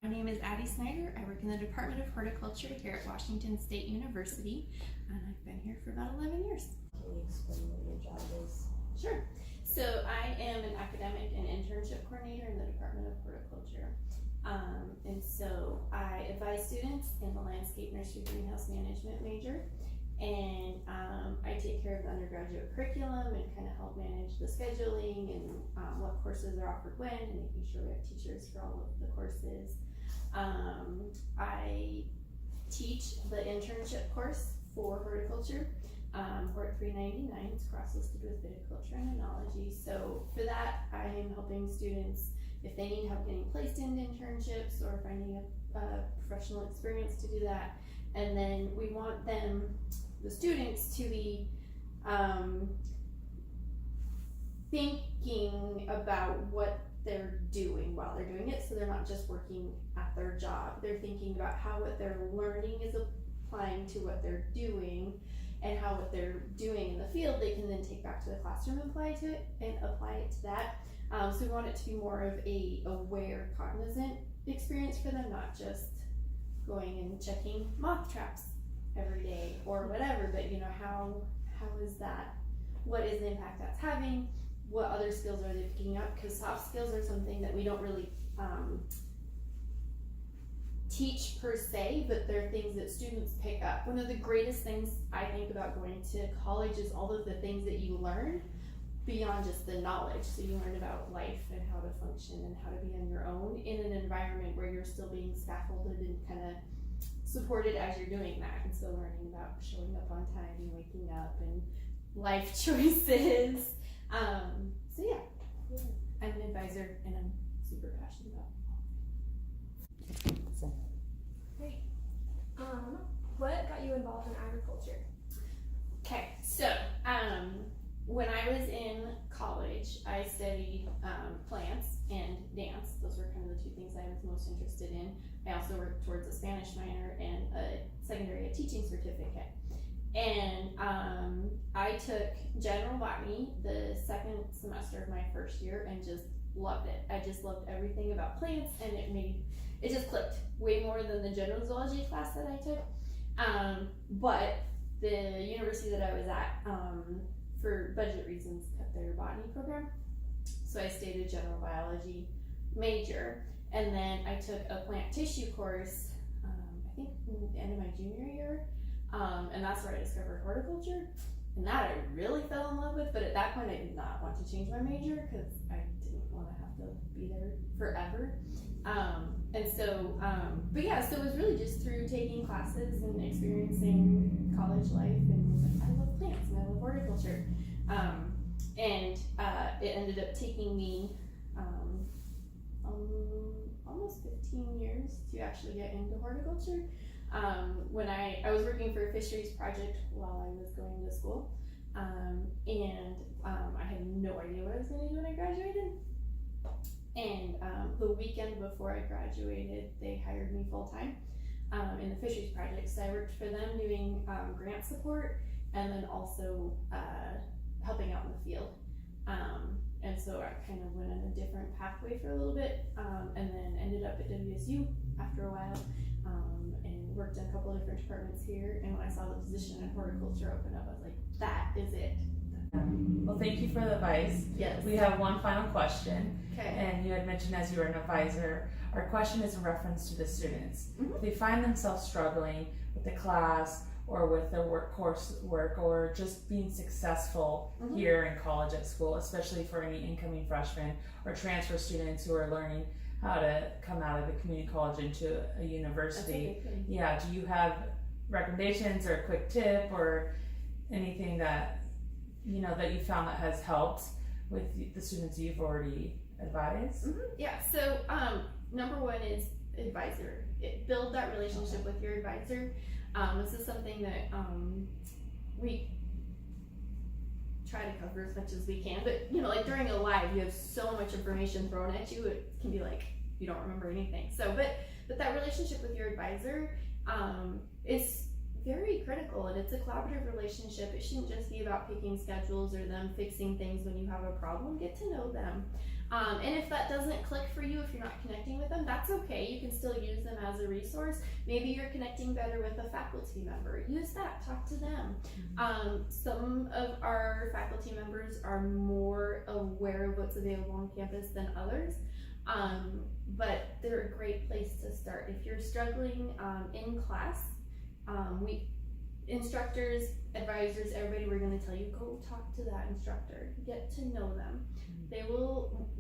My name is Addie Snyder. I work in the Department of Horticulture here at Washington State University, and I've been here for about 11 years. Can you explain what your job is? Sure. So I am an academic and internship coordinator in the Department of Horticulture. And so I advise students in the landscape nursery greenhouse management major, and I take care of the undergraduate curriculum and kind of help manage the scheduling and what courses are offered when, and making sure we have teachers for all of the courses. I teach the internship course for horticulture. Hort 399, it's cross-listed with viticulture and enology. So for that, I am helping students if they need help getting placed into internships or finding a professional experience to do that. And then we want them, the students, to be thinking about what they're doing while they're doing it, so they're not just working at their job. They're thinking about how what they're learning is applying to what they're doing, and how what they're doing in the field they can then take back to the classroom and apply it to that. So we want it to be more of a aware, cognizant experience for them, not just going and checking moth traps every day or whatever, but you know, how is that, what is the impact that's having, what other skills are they picking up, because soft skills are something that we don't really teach per se, but they're things that students pick up. One of the greatest things I think about going to college is all of the things that you learn beyond just the knowledge. So you learn about life and how to function and how to be on your own in an environment where you're still being scaffolded and kind of supported as you're doing that. And so learning about showing up on time and waking up and life choices. So yeah, I'm an advisor and I'm super passionate about So, Great. What got you involved in agriculture? Okay, so when I was in college, I studied plants and dance. Those were kind of the two things I was most interested in. I also worked towards a Spanish minor and a secondary teaching certificate. And I took general botany the second semester of my first year and just loved it. I just loved everything about plants, and it just clicked way more than the general zoology class that I took. But the university that I was at, for budget reasons, cut their botany program. So I stayed a general biology major, and then I took a plant tissue course, I think at the end of my junior year, and that's where I discovered horticulture. And that I really fell in love with, but at that point I did not want to change my major because I didn't want to have to be there forever. But yeah, so it was really just through taking classes and experiencing college life, and I love plants and I love horticulture. It ended up taking me almost 15 years to actually get into horticulture. When I was working for a fisheries project while I was going to school, I had no idea what I was going to do when I graduated. And the weekend before I graduated, they hired me full-time in the fisheries project. So I worked for them doing grant support, and then also helping out in the field. And so I kind of went on a different pathway for a little bit, and then ended up at WSU after a while, and worked in a couple of different departments here. And when I saw the position in horticulture open up, I was like, that is it. Well, thank you for the advice. Yes. We have one final question. Okay. And you had mentioned as you were an advisor, our question is in reference to the students. Mhm. If they find themselves struggling with the class or with their coursework or just being successful here in college at school, especially for any incoming freshmen or transfer students who are learning how to come out of a community college into a university. Yeah, do you have recommendations or a quick tip or anything that that you found that has helped with the students you've already advised? Yeah, so number one is advisor. Build that relationship with your advisor. This is something that we try to cover as much as we can, but like during a live, you have so much information thrown at you, it can be like you don't remember anything. So, but that relationship with your advisor is very critical, and it's a collaborative relationship. It shouldn't just be about picking schedules or them fixing things when you have a problem. Get to know them. And if that doesn't click for you, if you're not connecting with them, that's okay. You can still use them as a resource. Maybe you're connecting better with a faculty member. Use that, talk to them. Some of our faculty members are more aware of what's available on campus than others. But they're a great place to start. If you're struggling in class, instructors, advisors, everybody, we're going to tell you, go talk to that instructor, get to know them.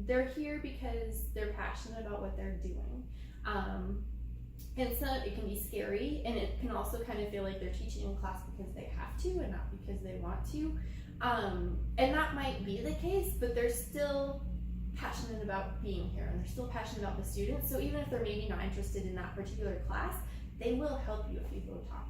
They're here because they're passionate about what they're doing. And so it can be scary, and it can also kind of feel like they're teaching in class because they have to and not because they want to. And that might be the case, but they're still passionate about being here, and they're still passionate about the students. So even if they're maybe not interested in that particular class, they will help you if you go talk